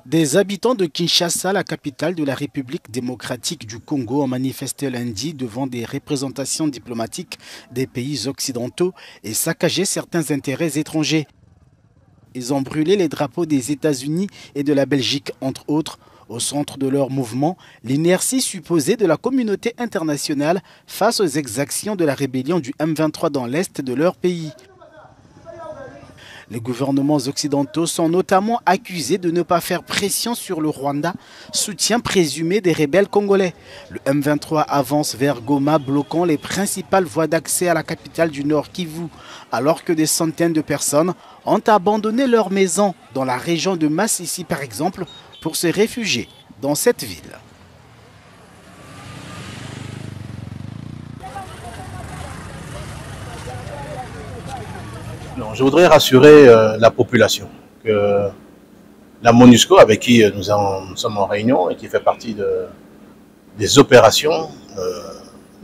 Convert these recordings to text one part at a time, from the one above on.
Des habitants de Kinshasa, la capitale de la République démocratique du Congo, ont manifesté lundi devant des représentations diplomatiques des pays occidentaux et saccagé certains intérêts étrangers. Ils ont brûlé les drapeaux des États-Unis et de la Belgique, entre autres. Au centre de leur mouvement, l'inertie supposée de la communauté internationale face aux exactions de la rébellion du M23 dans l'est de leur pays. Les gouvernements occidentaux sont notamment accusés de ne pas faire pression sur le Rwanda, soutien présumé des rebelles congolais. Le M23 avance vers Goma, bloquant les principales voies d'accès à la capitale du Nord Kivu, alors que des centaines de personnes ont abandonné leurs maisons dans la région de Massissi par exemple pour se réfugier dans cette ville. Non, je voudrais rassurer la population que la MONUSCO, avec qui nous sommes en réunion et qui fait partie des opérations,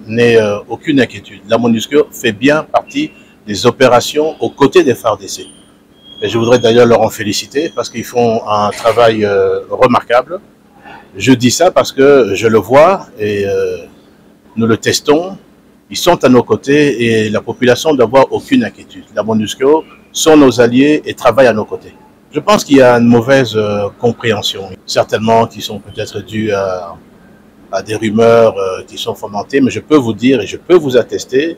n'ait aucune inquiétude. La MONUSCO fait bien partie des opérations aux côtés des FARDC. Et je voudrais d'ailleurs leur en féliciter parce qu'ils font un travail remarquable. Je dis ça parce que je le vois et nous le testons. Ils sont à nos côtés et la population ne doit avoir aucune inquiétude. La MONUSCO sont nos alliés et travaillent à nos côtés. Je pense qu'il y a une mauvaise compréhension, certainement qui sont peut-être dues à des rumeurs qui sont fomentées, mais je peux vous dire et je peux vous attester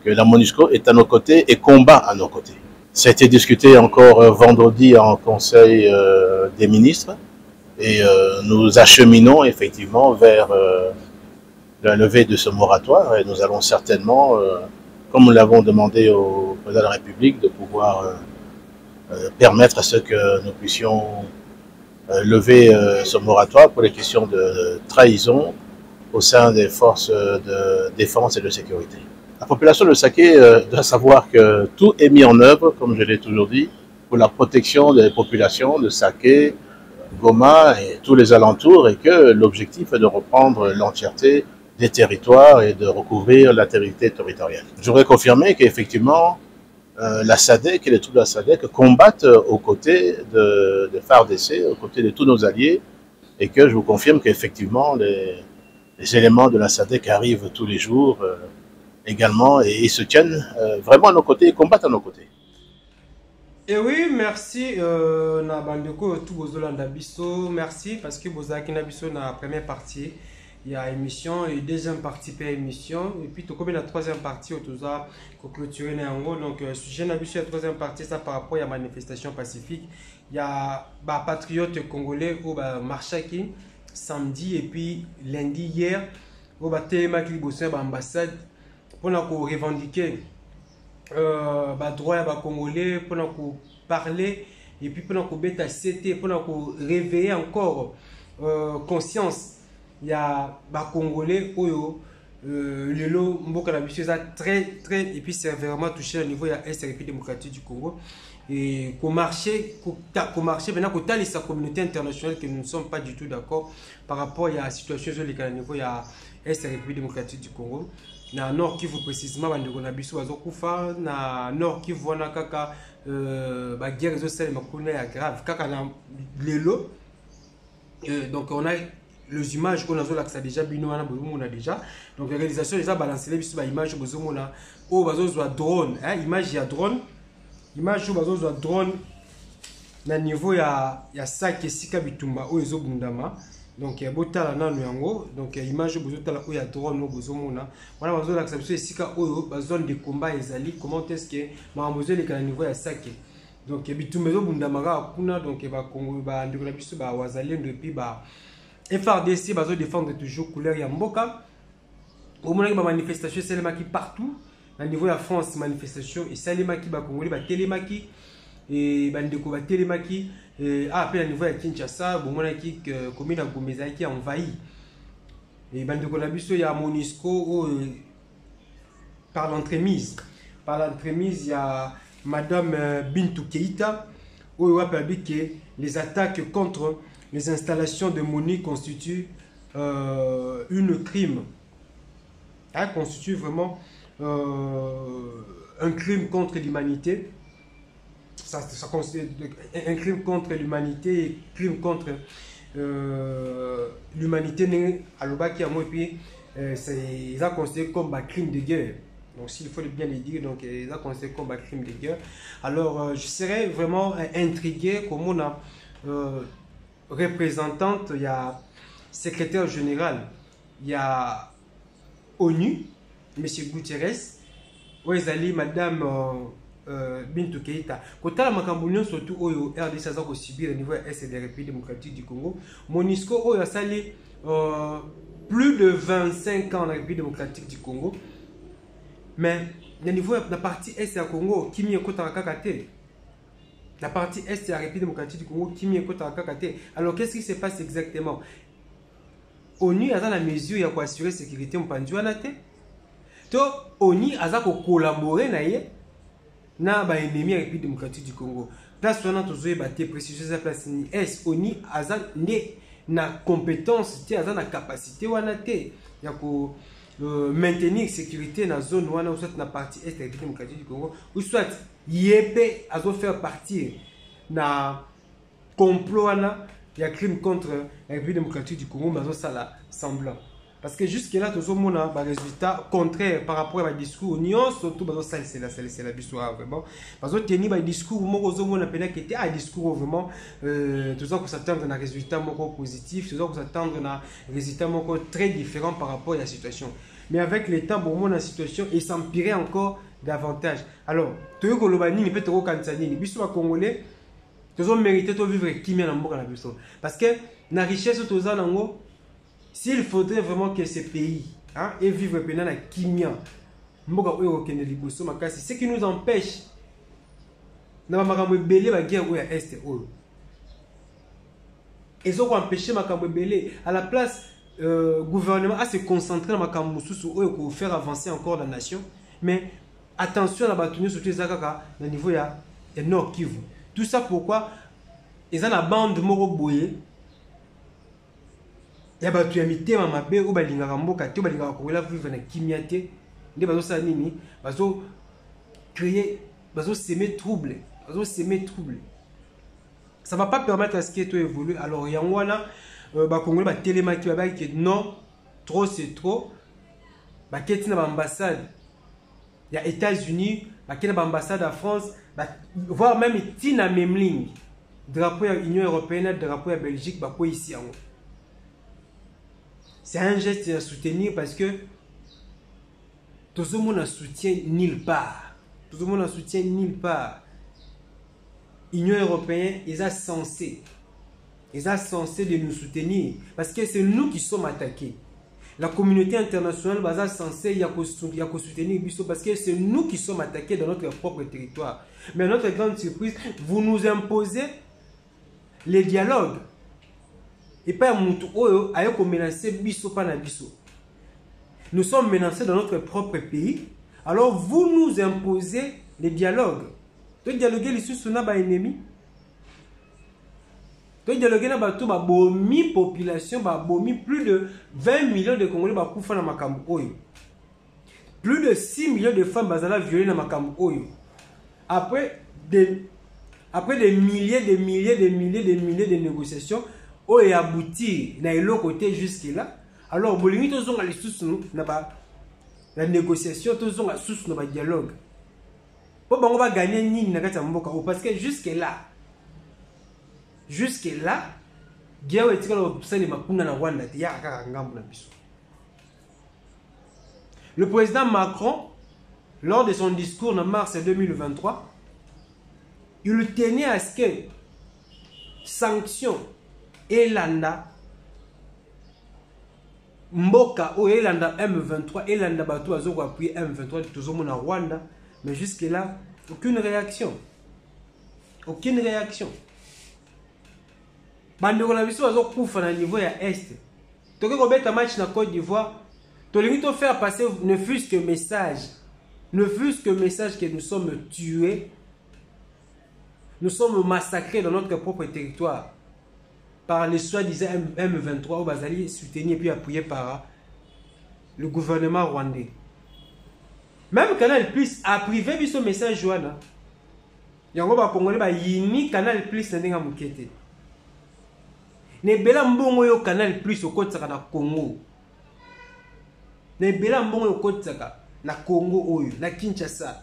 que la MONUSCO est à nos côtés et combat à nos côtés. Ça a été discuté encore vendredi en Conseil des ministres et nous acheminons effectivement vers la levée de ce moratoire et nous allons certainement, comme nous l'avons demandé au président de la République, de pouvoir permettre à ce que nous puissions lever ce moratoire pour les questions de trahison au sein des forces de défense et de sécurité. La population de Saké doit savoir que tout est mis en œuvre, comme je l'ai toujours dit, pour la protection des populations de Saké, Goma et tous les alentours et que l'objectif est de reprendre l'entièreté des territoires et de recouvrir l'intégrité territoriale. Je voudrais confirmer qu'effectivement, la SADC et les troupes de la SADC combattent aux côtés de FARDC, aux côtés de tous nos alliés, et que je vous confirme qu'effectivement, les éléments de la SADC arrivent tous les jours également, et ils se tiennent vraiment à nos côtés, et combattent à nos côtés. Et oui, merci na bandeko tout bozolanda biso, merci parce que bozaki na biso na première partie. Il y a émission et deuxième partie per émission et puis tout comme la troisième partie autoza ko clôturer na yango donc sujet na biso la troisième partie ça par rapport à la manifestation pacifique. Il y a ba patriotes congolais au ba marchaki samedi et puis lundi hier au ba téléma ki bosse ba ambassade pour na ko revendiquer ba droit ya ba congolais pour na ko parler et puis pour na ko beta CT pour na ko réveiller encore conscience. Il y a des Congolais le lot mboka na biso très et puis c'est vraiment touché au niveau de la République démocratique du Congo et qu'au marché maintenant que sa communauté internationale que nous ne sommes pas du tout d'accord par rapport à la situation au niveau de la République démocratique du Congo na nord Kivu précisément bandeko na biso bazokufa na nord Kivu wana kaka ba guerre ezosalema kuna ya grave kaka na lelo donc on a les images qu'on a vu là que ça déjà bino wana bozomona déjà donc la réalisation déjà balancer les biso ba image bozomona o bazozwa drone hein image ya drone bazozwa drone na niveau ya sac esika bitumba o ezobundama donc ya botala nanu yango donc image bozotala o ya drone o bozomona wana bazola que biso esika o ba zone de combat ezali comment est-ce que mambozo le niveau ya sac donc bitumba ezobundama kuna donc ba Congo ba ndeko na biso ba wazalendo depuis ba FARDC va défendre toujours couleur Yamboka. Au moment où la manifestation c'est partout. Au niveau de la France, manifestation et Salemaki va Congolais va Télémaki et Bandeko va Télémaki et après au niveau de Kinshasa, bon moment qui commune à Gomeza qui a envahi. Et Bandeko na biso ya MONUSCO par l'entremise. Par l'entremise, il y a Madame Bintou Keïta où il a permis que les attaques contre les installations de MONUSCO constituent une crime. Ça constitue vraiment un crime contre l'humanité. ça considère un crime contre l'humanité, crime contre l'humanité, et puis ils ont considéré comme un crime de guerre. Donc s'il faut bien le dire, donc ils ont considéré comme un crime de guerre. Alors je serais vraiment intrigué comme on a représentante, il y a secrétaire général, il y a ONU, M. Guterres, Ouezali, Madame Bintou Keïta. Quand la Macamboulion, surtout au RDC, ça va subir au niveau Est de la République démocratique du Congo, MONUSCO a sali plus de 25 ans dans la République démocratique du Congo. Mais au niveau de la partie Est du Congo, qui m'y écoute à Kakate. La partie Est de la République démocratique du Congo, qui m'y écoute à Kakate. Alors qu'est-ce qui se passe exactement? ONU a dans la mesure il y a quoi assurer la sécurité au Panduanate. Donc ONU a collaboré na ba ennemi de la République démocratique du Congo. Place où on a toujours battu précisément la place ni est ONU a na compétence, a na capacité wanate. Il y a ko maintenir sécurité dans la zone où on a soit na partie Est de la République démocratique du Congo ou soit yépé a faire partir na complot il y a crime contre la République démocratique du Congo, mais ça là semblant. Parce que jusque-là, tout le monde a un résultat contraire par rapport à un discours. Surtout, c'est la histoire vraiment. Parce que tenir un discours, on a peine un discours vraiment, tout ça qu'on s'attend à un résultat positif, tout ça qu'on s'attend à un résultat très différent par rapport à la situation. Mais avec le temps, bon, la situation et s'empirer encore davantage. Alors, tu veux que le Bani ne peut pas cancer, ni biso congolais. Tous ont mérité de vivre qui m'a dans la personne. Parce que la richesse tous en s'il faudrait vraiment que ces pays et vivre pendant la kimia, ce qui nous empêche de la guerre où est ils ont empêché à la place gouvernement à se concentrer pour faire avancer encore la nation. Mais attention à la bataille sur les Akaka, le niveau est Nord Kivu. Tout ça pourquoi ils ont la bande moro boye. Il y a des amitiés à Mabé ou Balinga Ramboka, tu Balinga Kola vivre dans Kimiate, des bateaux sanini, bateaux créer, bateaux s'aimer trouble, bateaux s'aimer trouble. Ça ne va pas permettre à ce que tu évolues. Alors, il y a un Congolais, un télémati, qui dit non, trop c'est trop. Il y a une ambassade, il y a les États-Unis, il y a une ambassade à France, voire même il y a une même ligne. Drapeau de l'Union européenne, drapeau de la Belgique, il ici. C'est un geste à soutenir parce que tout le monde ne soutient nulle part. Tout le monde ne soutient nulle part. L'Union européenne, ils sont censés de nous soutenir parce que c'est nous qui sommes attaqués. La communauté internationale est censée soutenir parce que c'est nous qui sommes attaqués dans notre propre territoire. Mais notre grande surprise, vous nous imposez les dialogues. Et pas menacer biso pas na biso. Nous sommes menacés dans notre propre pays. Alors vous nous imposez les dialogues. Tu dialoguer les sous na ennemi. Tu dialoguer na bato ba bomi population ba bomi plus de 20 millions de Congolais ba kufa na makambo oyo. Plus de 6 millions de femmes bazala violées na makambo oyo. Après des milliers de négociations. Oh et aboutir na l'autre côté jusque là. Alors bolingi tozonga les sous la négociation tozonga sous na dialogue. Pour bango va gagner nini na kati ya mboka parce que jusque là guerre etika lo sali makunda na Rwanda te ya kaka ngambo na biso. Le président Macron lors de son discours en mars 2023 il tenait à ce que sanctions Elanda Mboka ou Elanda M23 Elanda bateau azo appuyer M23 toujours mon Rwanda mais jusque là aucune réaction. Bande on a vu ça azo kufa na niveau ya est. Toke ko beta match na Côte d'Ivoire to lingi to faire passer ne fût-ce que message que nous sommes tués. Nous sommes massacrés dans notre propre territoire. Par les soi-disant M23 au Bazali soutenu et puis appuyé par le gouvernement rwandais. Même quand elle puisse appriver ce message, Joanna, yango ba congolais ba yini Canal Plus na ndenga mukete ne bela mbongo yo Canal Plus okotsaka na Congo ne bela mbongo yo okotsaka na Congo oyo na Kinshasa.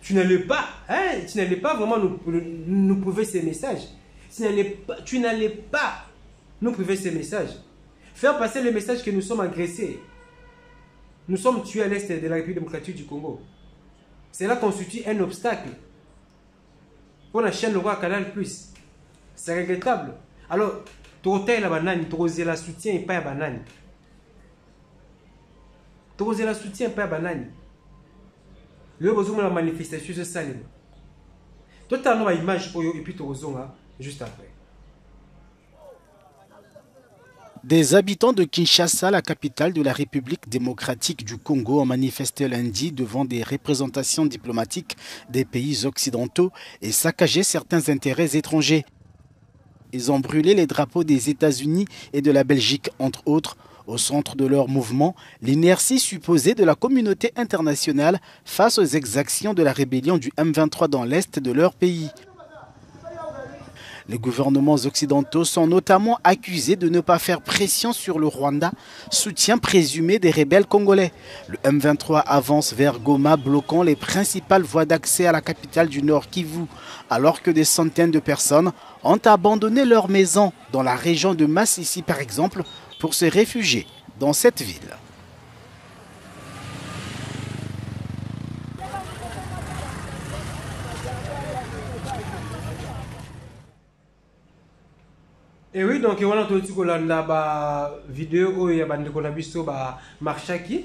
Tu n'allais pas, hein, tu n'allais pas vraiment nous prouver ces messages. Tu n'allais pas nous prouver ces messages. Faire passer le message que nous sommes agressés. Nous sommes tués à l'est de la République démocratique du Congo. Cela constitue un obstacle pour la chaîne Roi Canal Plus. C'est regrettable. Alors, tu la banane, tu la soutien et pas la banane. Tu la soutien et pas la banane. Le besoin de la manifestation, c'est ça. Tout à l'heure, image et puis tu juste après. Des habitants de Kinshasa, la capitale de la République démocratique du Congo, ont manifesté lundi devant des représentations diplomatiques des pays occidentaux et saccagé certains intérêts étrangers. Ils ont brûlé les drapeaux des États-Unis et de la Belgique, entre autres. Au centre de leur mouvement, l'inertie supposée de la communauté internationale face aux exactions de la rébellion du M23 dans l'est de leur pays. Les gouvernements occidentaux sont notamment accusés de ne pas faire pression sur le Rwanda, soutien présumé des rebelles congolais. Le M23 avance vers Goma, bloquant les principales voies d'accès à la capitale du Nord Kivu, alors que des centaines de personnes ont abandonné leurs maisons dans la région de Massissi par exemple, pour se réfugier dans cette ville. Et oui, donc on a tout la vidéo où il y a marchaki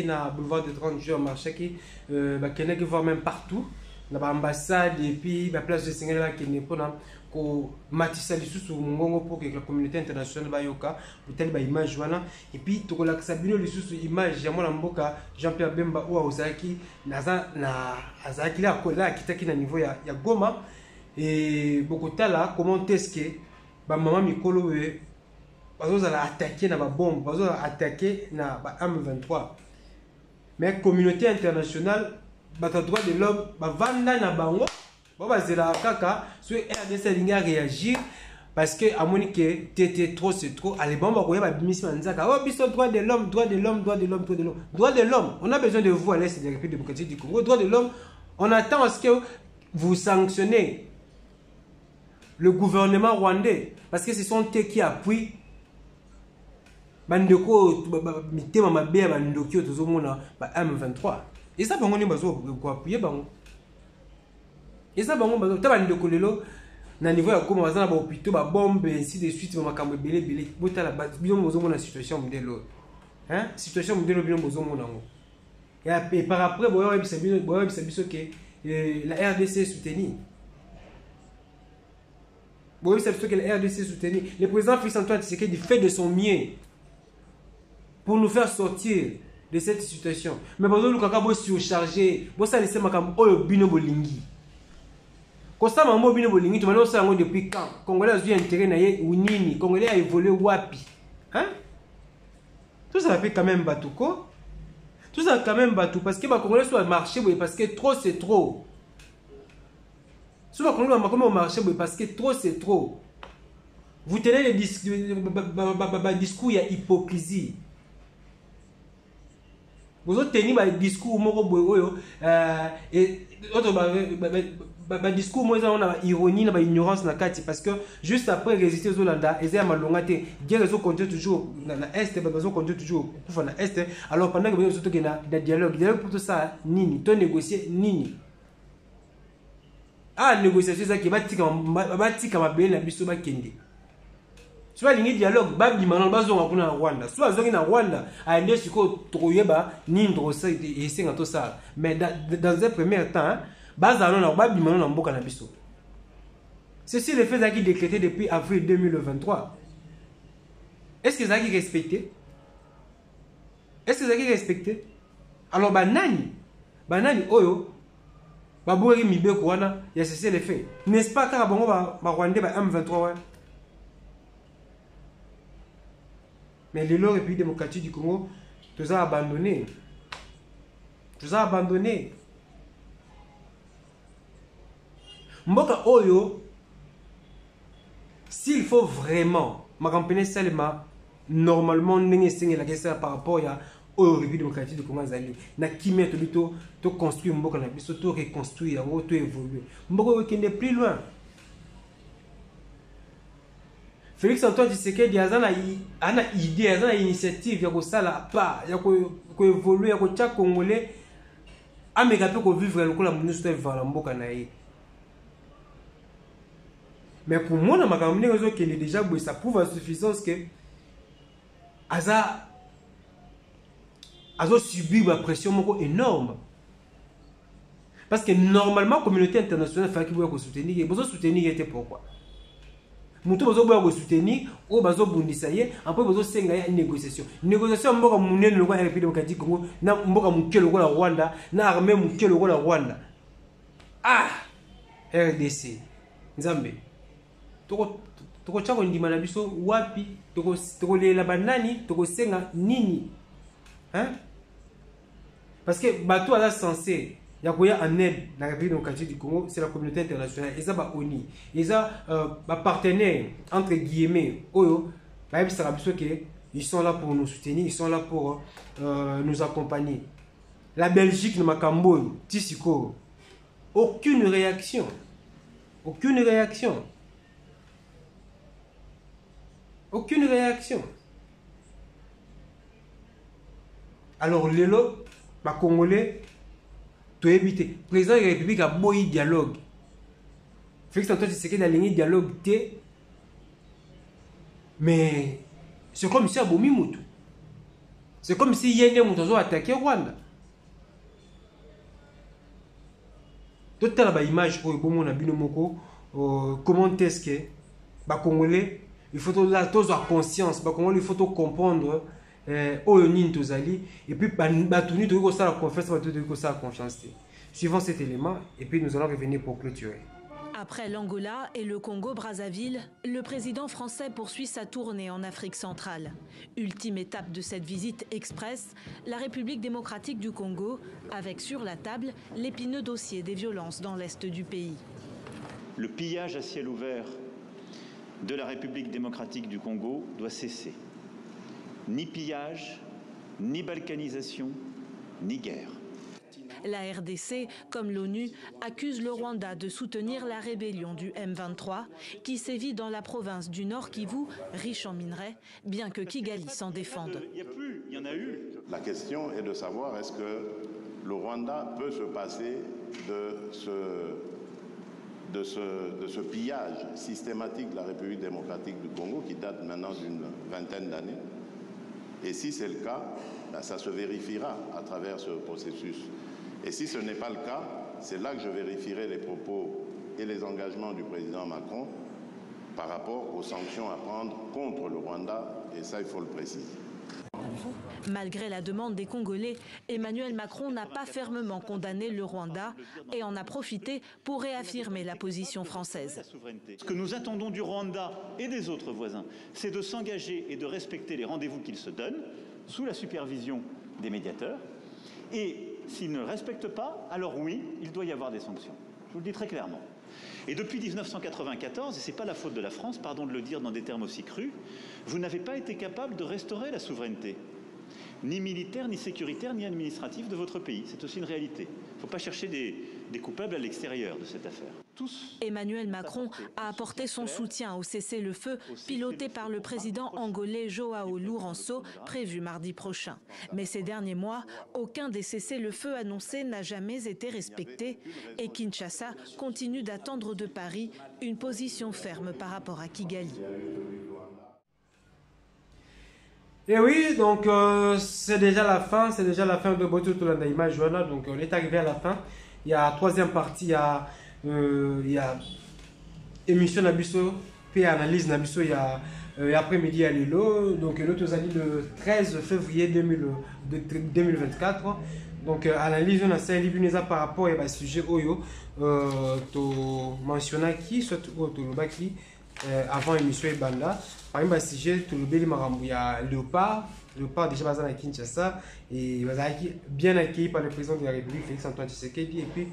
na boulevard de 30 jours marchaki qui voit même partout l'ambassade et puis la place de Sénégal qui n'est pas ko matisa lisusu mongongo pour que la communauté internationale bayoka peut-être ba image wana et puis to ko la sabino lisusu image ya mwana mboka Jean-Pierre Bemba ou Ozaki naza na azaki la kola kitaki na niveau ya Goma et bokotala comment est-ce que ba maman mikolo we bazo la attaquer na ba bombe bazo attaquer na ba M23 mais communauté internationale ba droit de l'homme ba vanda na bango la kaka sur RDC a réagir parce que à mon que t'étais trop c'est trop allez bon bah quoi mission nzaka oh biso droit de l'homme on a besoin de vous à l'est de la République démocratique du Congo. Droit de l'homme, on attend à ce que vous sanctionnez le gouvernement rwandais parce que ce sont eux qui appuient bandeko mitema mabe bandokio tozomona ba M23 et ça bango ni bazo ko appuyer bango. Et ça, bon, na niveau ya Goma bazana ba hôpitaux ba bombe ainsi de suite ba makambo belé botala ba biso mozomo na situation modèle hein situation modèle bien mozomo nango et par après boyo biso que la RDC soutenu boyo biso que la RDC soutenu le président Félix Antoine Tshisekedi fait de son mieux pour nous faire sortir de cette situation mais bozo lukaka bo surcharger bo ça laisser makambo oyo bino bolingi. Constat mambo bino bolingi tu maintenant ça depuis quand Congolais a eu intérêt na ye ou nini Congolais a évolué wapi hein tout ça fait quand même batuko tout ça quand même batou parce que ba Congolais soit marché parce que trop c'est trop soit Congolais va marché parce que trop c'est trop vous tenez les discours il y a hypocrisie vous autres tenez ba discours moko boyo et autre discours moi on a ironie na ignorance na kati parce que juste après résister aux Hollanda et à malongate guerre zo continue toujours na est bazo continue toujours pour na est alors pendant que vous autres na dialogue pour tout ça nini to négocier nini négociation ça qui batika mabele na biso ba kende soit lingi dialogue babi manon bazonga kuna Rwanda soit zongi na Rwanda aende siko troyeba ni ndro ça et singa to ça mais dans un premier temps bazano na babi manon na mboka na biso ceci le fait qui décrété depuis avril 2023 est-ce que ça qui respecté alors banani oyo baboueri mibeko wana ya ceci le fait n'est-ce pas car bango ba Rwandais ba M23 ouais. Mais les République démocratique du Congo, tout ça abandonné. Mboka Oyo, s'il faut vraiment, ma campagne Salema, normalement, n'est la question par rapport à la République démocratique du Congo, na kimia to construire Mboka na biso, to reconstruire, to évoluer. Mboka qui n'est plus loin. Félix Antoine Tshisekedi a une idée, a une initiative, il y a ça pas, il y a évoluer, il y a chaque Congolais a vivre le ministre de Mboka na ye. Mais pour moi, dans ma campagne, qui est déjà ça prouve à suffisance que Aza subi une pression énorme. Parce que normalement, la communauté internationale fait qu'il faut soutenir. Il faut soutenir pourquoi. Mutu bazo boya ko soutenir o bazo bundisa ye après bazo senga ya négociation mboka munene lokwa ya République démocratique Congo na mboka mukelo ko la Rwanda na armée mukelo ko la Rwanda RDC Nzambe toko chako ndima na biso wapi toko lela banani toko senga nini hein parce que bato ala censé il y a en aide dans la République démocratique du Congo, c'est la communauté internationale. Et ça va ONI. Et ça, partenaires, entre guillemets, ils sont là pour nous soutenir, ils sont là pour nous accompagner. La Belgique, le Macambo, Tissiko, aucune réaction. Aucune réaction. Aucune réaction. Alors, les lots, les Congolais, le président de la République a beau dialogue. Félix Antoine Tshisekedi a ligné dialogue. Mais c'est comme si Abomi Moutou. C'est comme si Yéné Moutozo attaqué Rwanda. Toute la image pour le Binomoko, comment est-ce que les Congolais, il faut avoir conscience, il faut comprendre. Et puis la confiance. Suivant cet élément, et puis nous allons revenir pour clôturer. Après l'Angola et le Congo-Brazzaville, le président français poursuit sa tournée en Afrique centrale. Ultime étape de cette visite express, la République démocratique du Congo, avec sur la table l'épineux dossier des violences dans l'est du pays. Le pillage à ciel ouvert de la République démocratique du Congo doit cesser. Ni pillage, ni balkanisation, ni guerre. La RDC, comme l'ONU, accuse le Rwanda de soutenir la rébellion du M23 qui sévit dans la province du Nord Kivu, riche en minerais, bien que Kigali s'en défende. Il y en a eu. La question est de savoir est-ce que le Rwanda peut se passer de ce pillage systématique de la République démocratique du Congo qui date maintenant d'une vingtaine d'années. Et si c'est le cas, ça se vérifiera à travers ce processus. Et si ce n'est pas le cas, c'est là que je vérifierai les propos et les engagements du président Macron par rapport aux sanctions à prendre contre le Rwanda, et ça, il faut le préciser. Malgré la demande des Congolais, Emmanuel Macron n'a pas fermement condamné le Rwanda et en a profité pour réaffirmer la position française. Ce que nous attendons du Rwanda et des autres voisins, c'est de s'engager et de respecter les rendez-vous qu'ils se donnent sous la supervision des médiateurs. Et s'ils ne respectent pas, alors oui, il doit y avoir des sanctions. Je vous le dis très clairement. Et depuis 1994, et ce n'est pas la faute de la France, pardon de le dire dans des termes aussi crus, vous n'avez pas été capable de restaurer la souveraineté, ni militaire, ni sécuritaire, ni administrative de votre pays. C'est aussi une réalité. Il ne faut pas chercher des coupables à l'extérieur de cette affaire. Emmanuel Macron a apporté son soutien au cessez-le-feu piloté par le président angolais Joao Lourenço, prévu mardi prochain. Mais ces derniers mois, aucun des cessez-le-feu annoncés n'a jamais été respecté et Kinshasa continue d'attendre de Paris une position ferme par rapport à Kigali. Et oui, donc c'est déjà la fin de Boto Tolanda Image Joana. Donc on est arrivé à la fin. Il y a la troisième partie, il y a émission Nabiso, puis analyse Nabiso, il y a après-midi à Lilo. Donc l'autre année le 13 février 2024. Donc analyse on a ça par rapport à sujet Oyo, to mentionner qui soit to baki avant émission Banda. Par exemple, sujet tout le bel marambu, il y a léopard, Je parle déjà à Kinshasa et bien accueilli par le président de la République, Félix Antoine Tshisekedi. Et puis,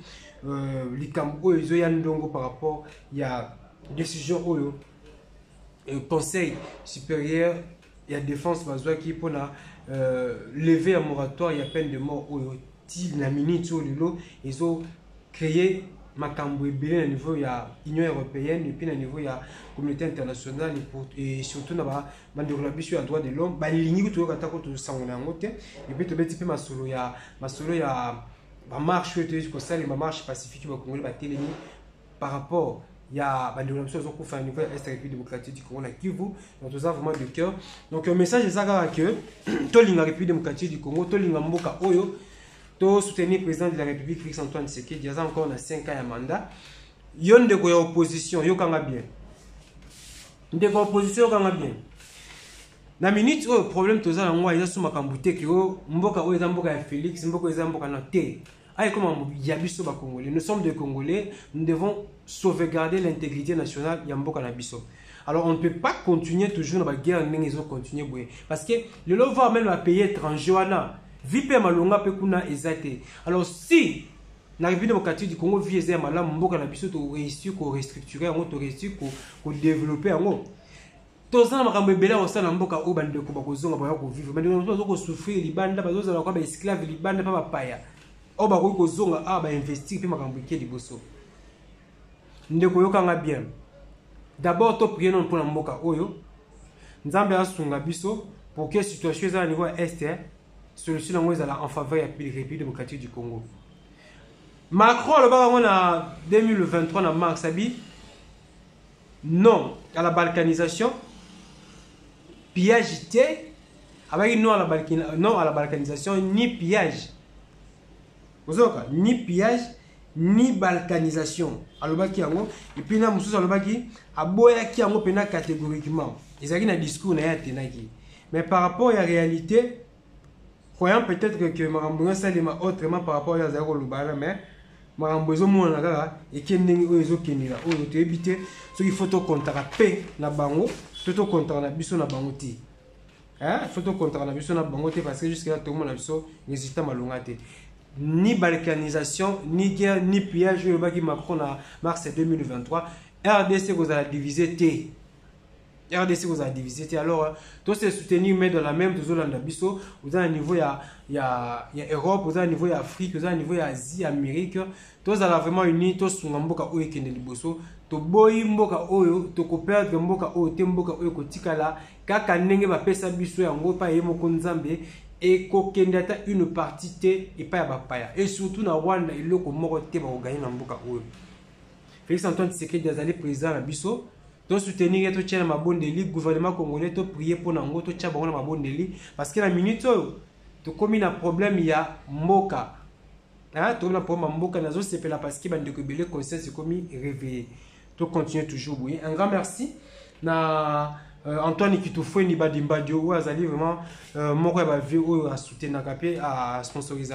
les Cambo, ils ont par rapport, il y a décision au Conseil supérieur et la défense qui pour lever un moratoire, il y a peine de mort la minute ils ont créé Makambo au niveau de l'Union européenne et puis au niveau de la communauté internationale et surtout dans le droit de l'homme et puis tu as marche pacifique par rapport il y a des développements qui sont niveau est République démocratique du Congo, donc nous avons vraiment de cœur. Donc le message est ça que tout la République démocratique du Congo, tout le Mboka Oyo, tout soutenir le président de la République Félix Antoine Tshisekedi, il y a encore 5 ans de mandat. Il y a une opposition, il y a bien. Une opposition, il y a bien. Na minute le problème tout ça moi il y a sous ma cambouté que Mboka Oyo Mboka Félix, Mboka Mboka Noté. Nous sommes des Congolais, nous devons sauvegarder l'intégrité nationale de Mboka Nabiso. Alors on ne peut pas continuer toujours dans la guerre, parce que le lot va même à payer étranger. Alors si la République démocratique du Congo vit Mboka Nabiso, tu réussis à restructurer, tu réussis à développer. Tous les gens qui sont en Mboka ou bande ko vivre, mais nous devons souffrir les bandes, parce que nous esclaves les bandes pas paya. Oba ko zonga aba investir pe makambo ke liboso ndeko yokanga bien d'abord to prier non pour mboka oyo nzambe asunga biso pour que situation za niveau est solution ngo ezala en faveur ya République démocratique du Congo. Macron le ba na 2023 na mars abi non à la balkanisation pillage té avec non à la balkanisation ni pillage. Ni pillage, ni balkanisation. Et puis, nous avons catégoriquement. Ils ont un discours. Mais par rapport à la réalité, croyant peut-être que Marambouin Salima autrement par rapport à la Zéro Lubana, mais Marambouin Mouanaga et Kenning Kenila, où nous éviter ce qu'il faut contre la paix, la bango, tout contre la biso na bangoti. Il faut contre la biso na bangote parce que jusqu'à là, tout le monde a biso, n'hésitez pas à l'ongate. Ni balkanisation, ni guerre, ni pillage, le bagi Macron en mars 2023. RDC vous a divisé T. RDC vous a divisé T. Alors, tous ces soutenir mais dans la même zone d'Abisso, vous avez un niveau il y a Europe, vous avez un niveau il y a Afrique, vous avez un niveau il y a Asie, Amérique. Tous avez vraiment unis, tous sont en Mboka Oyo Kende Liboso. To boy Mboka Oyo, to perdre Mboka Oyo, te Mboka Oyo kotikala, kaka nenge ba pesa biso ya ngo pa yemo konzambe. Et kokendata une partie et pas bapaya et surtout na Rwanda il loko moko te ba gagner na mboka oyo. Félix Antoine Tshisekedi azali président na biso to soutenir to tchana mabondeli gouvernement congolais to prier pour na ngo to tcha bango na mabondeli parce que la minute to komi na problème ya mboka to na problème mboka nazo sepela parce que bande ko belé conscience komi réveillé to continuer toujours oui. Un grand merci na Antoine Kitofo ni badimbadio ou azali vraiment moko ba vie a soutenir capé à sponsoriser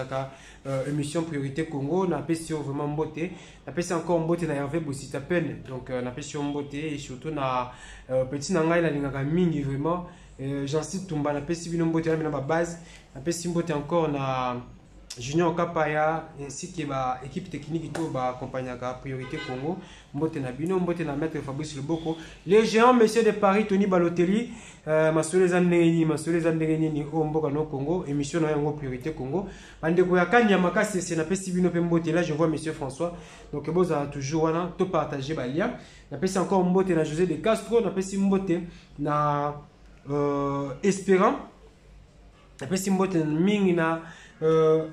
émission priorité Congo na pesi vraiment mbote na pesi encore mbote na Hervé Bosita peine donc na pesi mbote et surtout na petit na ngai la lingaka mingi vraiment j'en cite Tumba na pesi bino mbote na ba base na pesi mbote encore na Junior Kapaya ainsi que ba équipe technique to ba accompagner ka priorité Congo mbote na bino mbote na maître Fabrice Leboko les géants messieurs de Paris Tony Balotelli masole zandeni ni o mboka no Congo émission na yango priorité Congo bande ko yakanya makasi c'est na pesi bino pe mbote là je vois monsieur François donc boza toujours wana to partager ba lien na pesi encore mbote na José de Castro na pesi mbote na Espérant na pesi mbote mingi na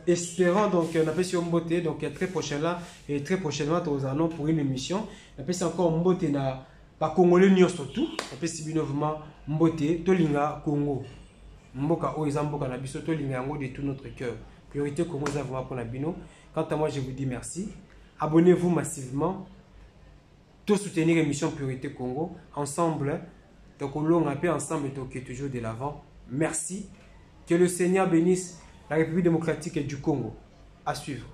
espérant donc on appelle sur Mbote donc très prochainement et très prochainement nous allons pour une émission on appelle encore Mbote na pas congolais ni surtout on appelle si binovement Mbote tolinga Congo mboka o ezamboka na biso tolinga yango de tout notre cœur priorité Congo ça vraiment pour la bino. Quant à moi je vous dis merci, abonnez-vous massivement, tout soutenir l'émission priorité Congo ensemble donc on l'a appelé ensemble donc toujours de l'avant. Merci, que le Seigneur bénisse la République démocratique du Congo. À suivre.